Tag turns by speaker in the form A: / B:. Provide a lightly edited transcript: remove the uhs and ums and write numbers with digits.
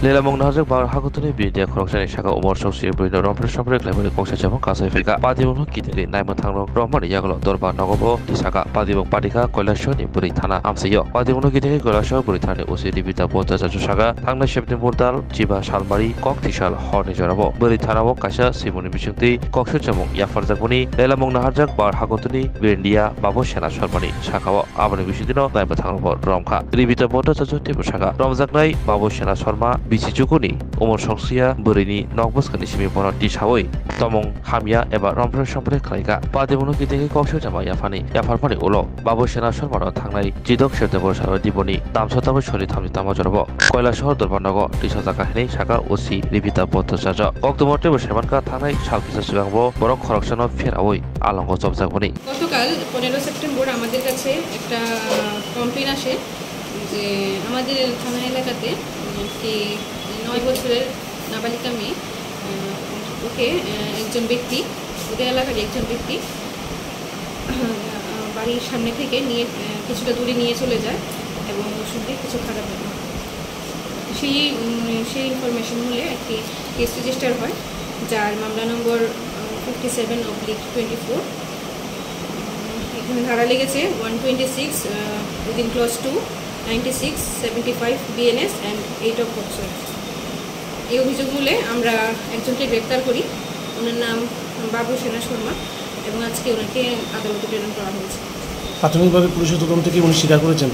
A: Lelamong Najak Bar Hakutuni Bidia Corruption Shaka Omar Sosi Bruno Rompers Shopper Clever Koksha Kasafika, Padimon Kitty, Naimatang, Roman Yagalo, Dorba Nogobo, Tisaka, Padimon Padika, Kolasho, Buritana, Amsayo, Padimon Kitty, Kolasho, Buritani, Usi Divita Bota Zashaga, Tanga Shepton Mortal, Chiba Shalmari, Koktishal, Hornijabo, Buritana, Kasha, Simoni Bishunti, Kokshamong, Yafarzapuni, Lelamong Najak Bar Hakutuni, Bindia, Babo Shana Shalmani, Shakawa, Abani Bishino, Naimatang, Romka, Divita Bota Tibushaka, Romzaknai, Babo Shana Sharma, Bichijukuni, Omar Sosia, Burini, Nogbus Kanishimi Bono Dishawi, Tomong, Hamia, Eba Rompers Shopper Klaika, Padimono Kitty Koksha Yafani, Yafarpani Ulo, Babo Shana Sharma, Tangai, Jidok Shetabo Diboni, Damsotabo Shori Tamajorabo, Koila Shor Durbanago, Tisazakahani, Shaka, Usi, Rivita Bota Saja, Octomotive Shamanka, Tangai, Shalkisa Sugango, Borok Corruption of Firaway, along with Zabzakoni.
B: গতকাল 15 September আমাদের কাছে একটা complain আসে যে আমাদের থানা এলাকাতে একটি 9 বছরের নাবালিকা মেয়ে ওকে একজন ব্যক্তি ওদের এলাকার একজন ব্যক্তি বাড়ির সামনে থেকে নিয়ে কিছুটা দূরে নিয়ে চলে যায় এবং ওষুধ দিয়ে কিছু খারাপ হয় সেই ইনফরমেশন হলে একটি কেস রেজিস্টার হয় যার মামলা নম্বর 57/24 এখানে ধারা লেগেছে 126 within clause 2 96 75 BNS and 8 of POCSO এই অভিযোগ মূলে আমরা একজনকে গ্রেফতার করি ওনার নাম বাবু সেনা শর্মা এবং আজকে ওনাকে আদালতে প্রেরণ করা হয়েছে
C: প্রাথমিকভাবে পুলিশের তদন্ত থেকে উনি স্বীকার করেছেন